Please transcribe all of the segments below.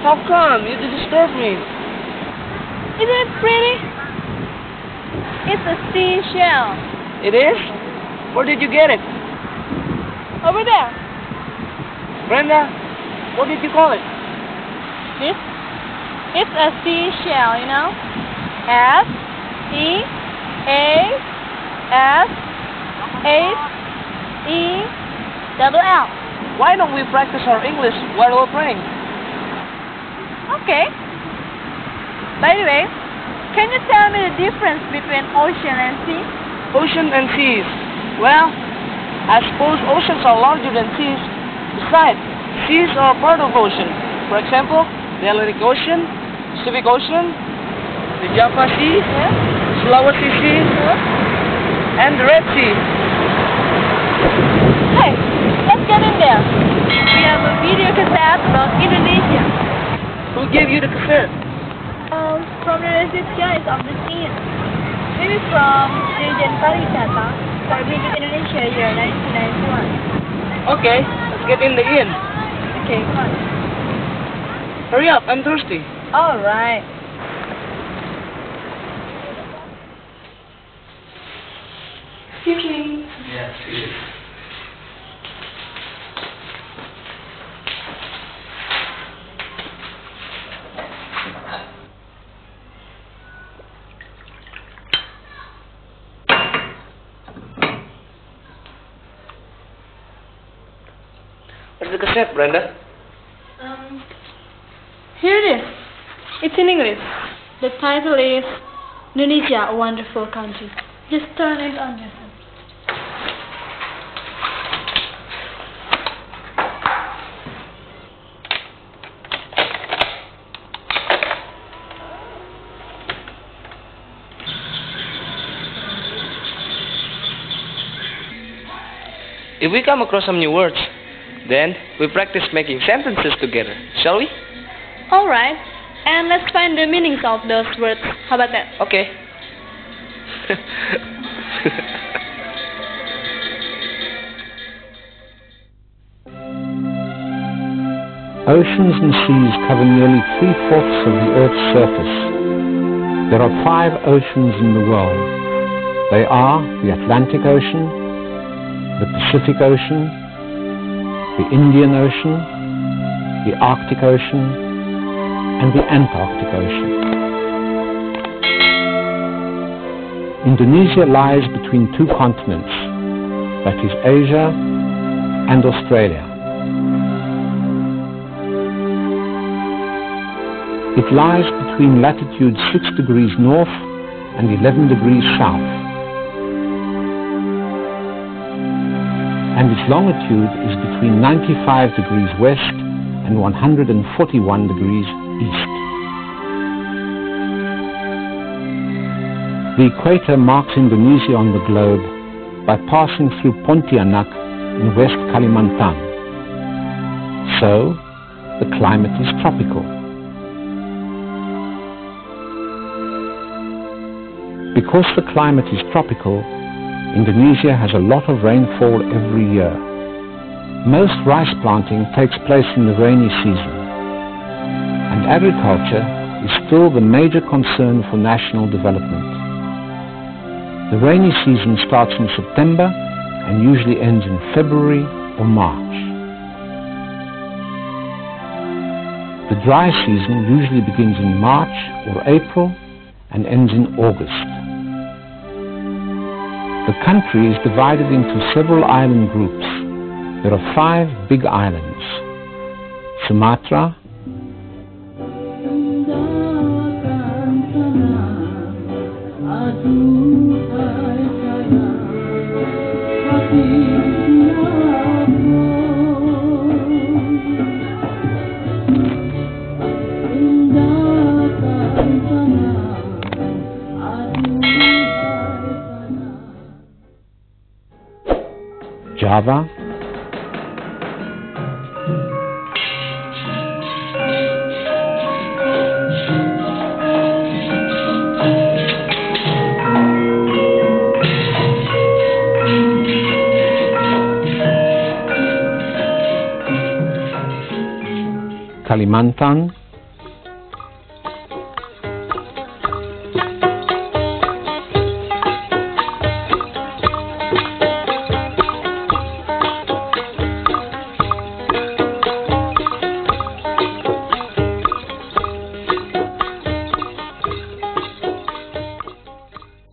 How come? You disturb me. Isn't it pretty? It's a seashell. It is? Where did you get it? Over there. Brenda, what did you call it? This? It's a seashell, you know? S-E-A-S-H-E-double-L. Why don't we practice our English while we're praying? Okay. By the way, can you tell me the difference between ocean and sea? Ocean and seas. Well, I suppose oceans are larger than seas. Besides, seas are part of ocean. For example, the Atlantic Ocean, Pacific Ocean, the Java Sea, Yes? Sulawesi Sea, Yes? and the Red Sea. Hey, let's get in there. We have a video cassette about Indonesia. Who gave you the cassette? From the receipt guys of the scene. Maybe from Dirjen Pariwisata for Visit Indonesia year 1991. Okay, let's get in the inn. Okay, come on. Hurry up, I'm thirsty. Alright. Excuse me. Yes, it is. Where's the cassette, Brenda? Here it is. It's in English. The title is Indonesia, a Wonderful Country. Just turn it on yourself. If we come across some new words, then we practice making sentences together, shall we? Alright. And let's find the meanings of those words. How about that? Okay. Oceans and seas cover nearly 3/4 of the Earth's surface. There are 5 oceans in the world. They are the Atlantic Ocean, the Pacific Ocean, the Indian Ocean, the Arctic Ocean, and the Antarctic Ocean. Indonesia lies between 2 continents, that is Asia and Australia. It lies between latitude 6 degrees north and 11 degrees south, and its longitude is between 95 degrees west and 141 degrees east. The equator marks Indonesia on the globe by passing through Pontianak in West Kalimantan. So, the climate is tropical. Because the climate is tropical, Indonesia has a lot of rainfall every year. Most rice planting takes place in the rainy season, and agriculture is still the major concern for national development. The rainy season starts in September and usually ends in February or March. The dry season usually begins in March or April and ends in August. The country is divided into several island groups. There are 5 big islands: Sumatra, Java, Kalimantan,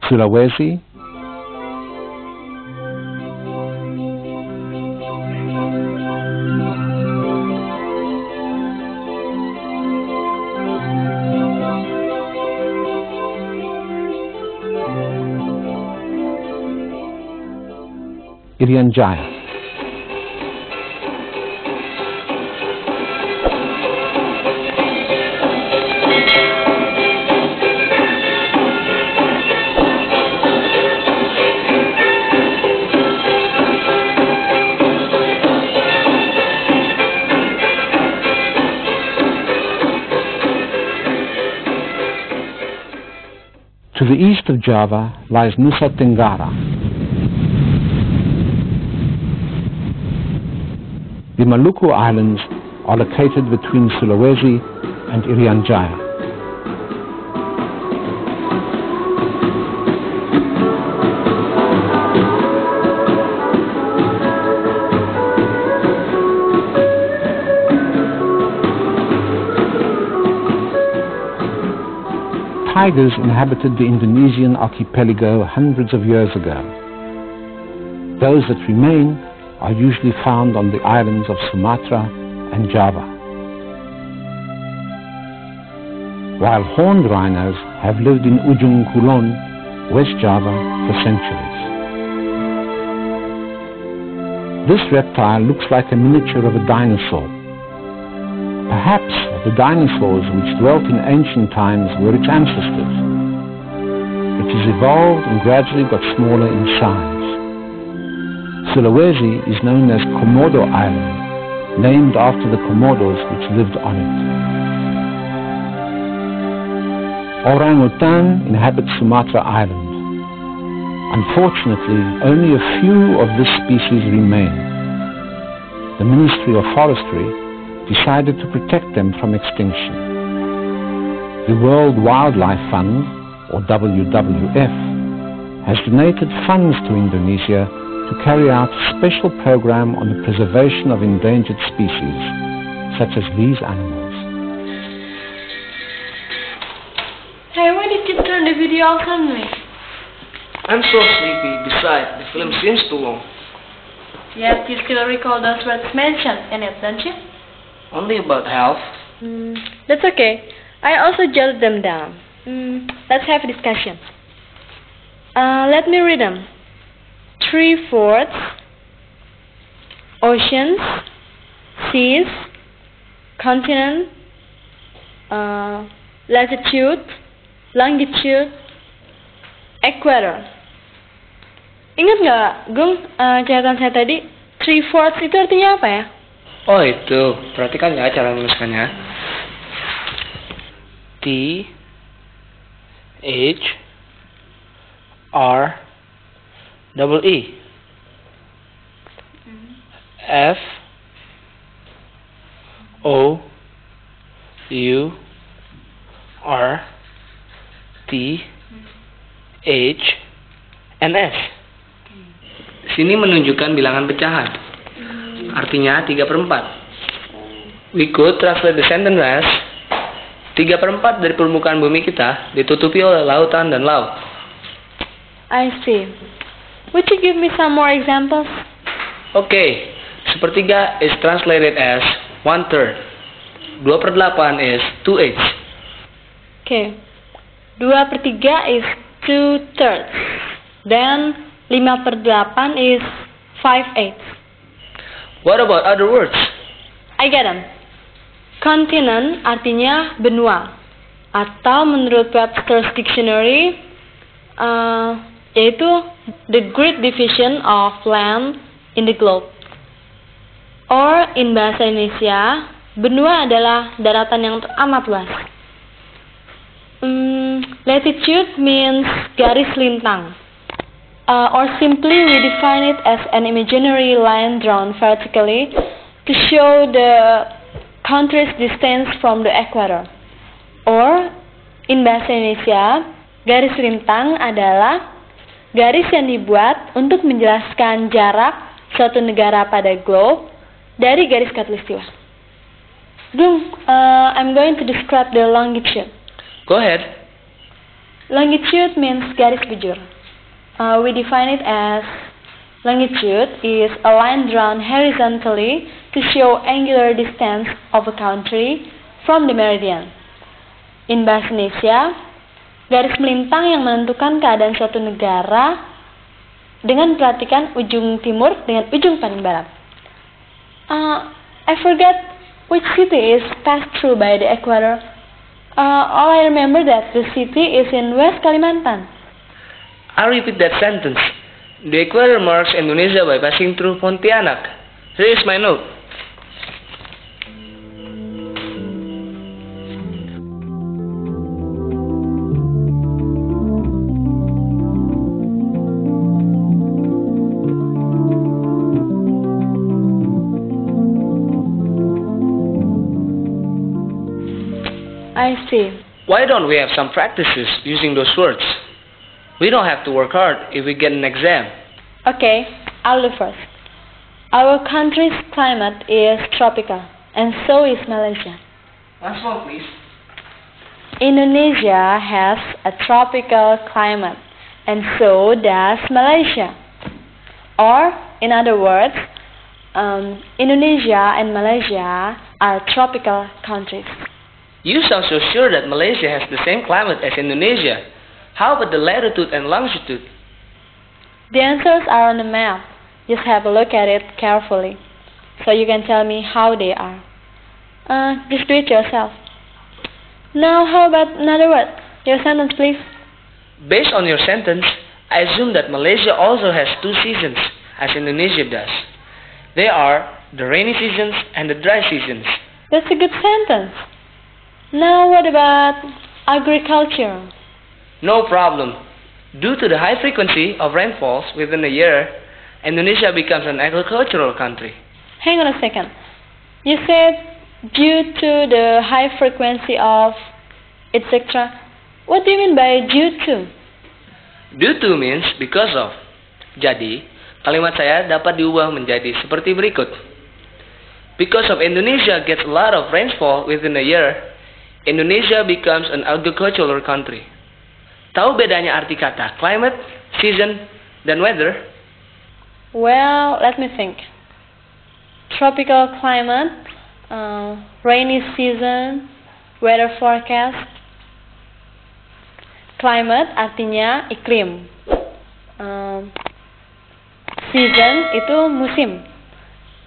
Sulawesi, Irian Jaya. To the east of Java lies Nusa Tenggara. The Maluku Islands are located between Sulawesi and Irian Jaya. Tigers inhabited the Indonesian archipelago hundreds of years ago. Those that remain are usually found on the islands of Sumatra and Java, while horned rhinos have lived in Ujung Kulon, West Java, for centuries. This reptile looks like a miniature of a dinosaur. Perhaps the dinosaurs which dwelt in ancient times were its ancestors. It has evolved and gradually got smaller in size. Sulawesi is known as Komodo Island, named after the Komodos which lived on it. Orangutan inhabits Sumatra Island. Unfortunately, only a few of this species remain. The Ministry of Forestry decided to protect them from extinction. The World Wildlife Fund, or WWF, has donated funds to Indonesia to carry out a special program on the preservation of endangered species, such as these animals. Hey, why did you turn the video off on me? I'm so sleepy. Besides, the film seems too long. Yet you still recall those words mentioned in it, don't you? Only about half. That's okay. I also jotted them down. Let's have a discussion. Let me read them. 3/4, oceans, seas, continent, latitude, longitude, equator. Ingat nggak, Gung, catatan saya tadi 3/4 itu artinya apa ya? Oh itu, perhatikan ya cara menuliskannya. T H R double E F O U R T H and S. Sini menunjukkan bilangan pecahan. Artinya 3/4. We could translate the sentence as 3/4 dari permukaan bumi kita ditutupi oleh lautan dan laut. I see. Would you give me some more examples? Okay, 1/3 is translated as 1/3. 2/8 is 2/8. Okay. 2/3 is 2/3. Then 5/8 is 5/8. What about other words? I get them. Continent artinya benua, atau menurut Webster's Dictionary, yaitu the great division of land in the globe. Or in bahasa Indonesia, benua adalah daratan yang teramat luas. Latitude means garis lintang. Or simply we define it as an imaginary line drawn vertically to show the country's distance from the equator. Or in bahasa Indonesia, garis lintang adalah garis yang dibuat untuk menjelaskan jarak suatu negara pada globe dari garis khatulistiwa. I'm going to describe the longitude. Go ahead. Longitude means garis bujur. We define it as longitude is a line drawn horizontally to show angular distance of a country from the meridian. In bahasa Indonesia, garis melintang yang menentukan keadaan suatu negara dengan perhatikan ujung timur dengan ujung paling barat. I forgot which city is passed through by the equator. All I remember that the city is in West Kalimantan. I'll repeat that sentence. The equator marks Indonesia by passing through Pontianak. Here is my note. I see. Why don't we have some practices using those words? We don't have to work hard if we get an exam. Okay, I'll do first. Our country's climate is tropical, and so is Malaysia. Once more, please. Indonesia has a tropical climate, and so does Malaysia. Or, in other words, Indonesia and Malaysia are tropical countries. You sound so sure that Malaysia has the same climate as Indonesia. How about the latitude and longitude? The answers are on the map. Just have a look at it carefully, so you can tell me how they are. Just do it yourself. Now, how about another word? Your sentence, please. Based on your sentence, I assume that Malaysia also has 2 seasons, as Indonesia does. They are the rainy seasons and the dry seasons. That's a good sentence. Now, what about agriculture? No problem. Due to the high frequency of rainfalls within a year, Indonesia becomes an agricultural country. Hang on a second. You said due to the high frequency of etc. What do you mean by due to? Due to means because of. Jadi, kalimat saya dapat diubah menjadi seperti berikut. Because of Indonesia gets a lot of rainfall within a year, Indonesia becomes an agricultural country. Tahu bedanya arti kata climate, season, dan weather? Well, let me think. Tropical climate, rainy season, weather forecast. Climate artinya iklim. Season itu musim.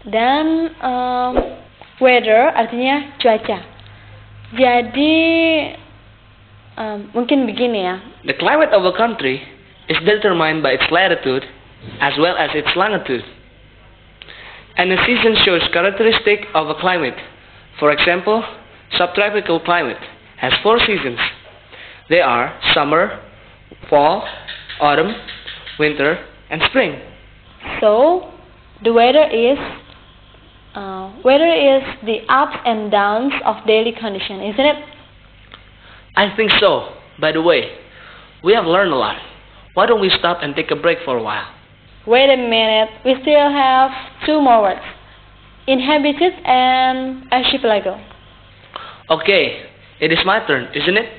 Dan weather artinya cuaca. Jadi mungkin begini ya. The climate of a country is determined by its latitude as well as its longitude. And a season shows characteristic of a climate. For example, subtropical climate has 4 seasons. They are summer, fall, autumn, winter, and spring. So, the weather is the ups and downs of daily condition, isn't it? I think so. By the way, we have learned a lot. Why don't we stop and take a break for a while? Wait a minute, we still have 2 more words. Inhabited and archipelago. Okay, it is my turn, isn't it?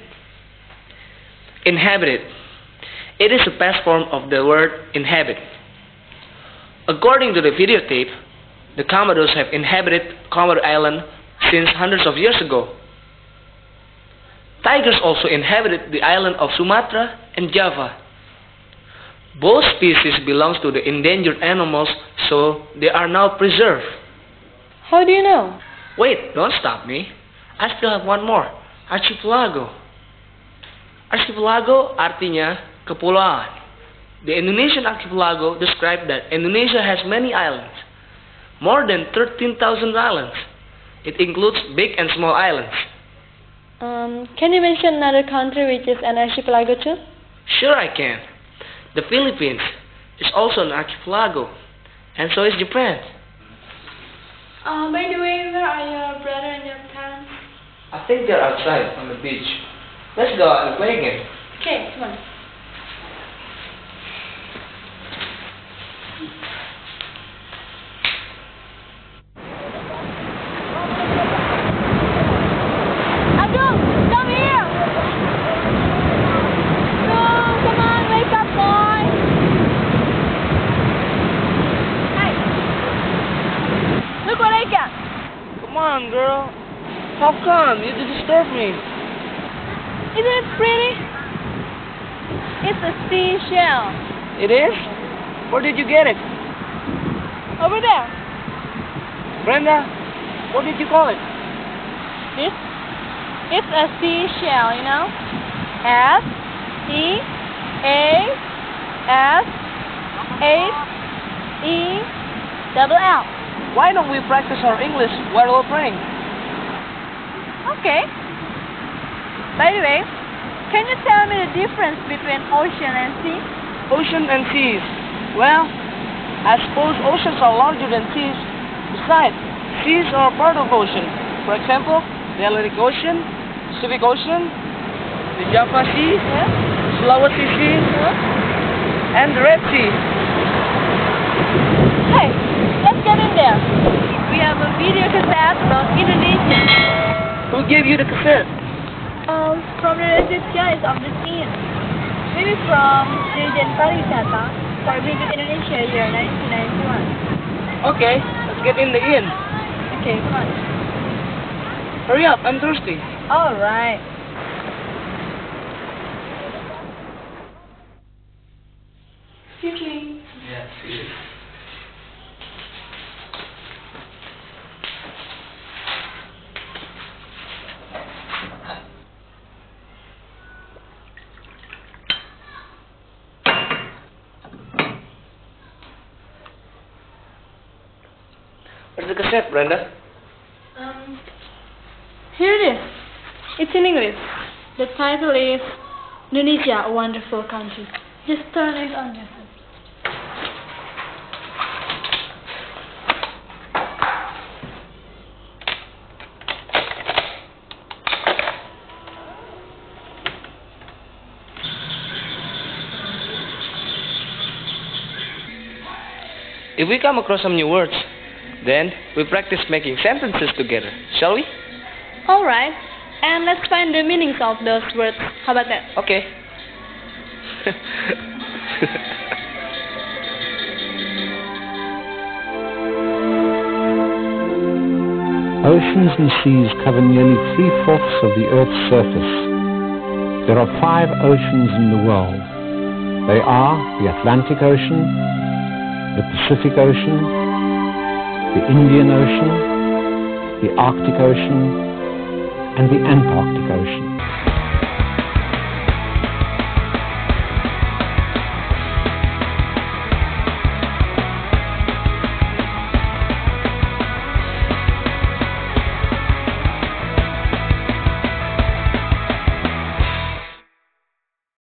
Inhabited. It is a past form of the word inhabit. According to the videotape, the Commodos have inhabited Commodore Island since hundreds of years ago. Tigers also inhabited the island of Sumatra and Java. Both species belong to the endangered animals, so they are now preserved. How do you know? Wait, don't stop me. I still have one more. Archipelago. Archipelago artinya kepulauan. The Indonesian archipelago describes that Indonesia has many islands. More than 13,000 islands. It includes big and small islands. Can you mention another country which is an archipelago too? Sure I can. The Philippines is also an archipelago. And so is Japan. By the way, where are your brother and your parents? I think they're outside on the beach. Let's go out and play again. Okay, come on. on, you disturb me. Isn't it pretty? It's a seashell. It is? Where did you get it? Over there. Brenda, what did you call it? It's a seashell, you know? S-E-A-S-H-E-double-L. Why don't we practice our English while we're praying? Okay. By the way, can you tell me the difference between ocean and sea? Ocean and seas. Well, I suppose oceans are larger than seas. Besides, seas are part of ocean. For example, the Atlantic Ocean, Pacific Ocean, the Java Sea, Yeah? Sulawesi Sea, Huh? and the Red Sea. Hey, let's get in there. We have a video cassette from Indonesia. Who gave you the cassette? From the Research Guys of the Scene. Maybe from Dirjen Pariwisata for Visit Indonesia year 1991. Okay, let's get in the inn. Okay, come on. Hurry up, I'm thirsty. Alright. Excuse me. Yes, yes. Where's the cassette, Brenda? Here it is. It's in English. The title is Indonesia, a Wonderful Country. Just turn it on yourself. If we come across some new words, then we practice making sentences together, shall we? Alright. And let's find the meanings of those words. How about that? Okay. Oceans and seas cover nearly 3/4 of the Earth's surface. There are 5 oceans in the world. They are the Atlantic Ocean, the Pacific Ocean, the Indian Ocean, the Arctic Ocean, and the Antarctic Ocean.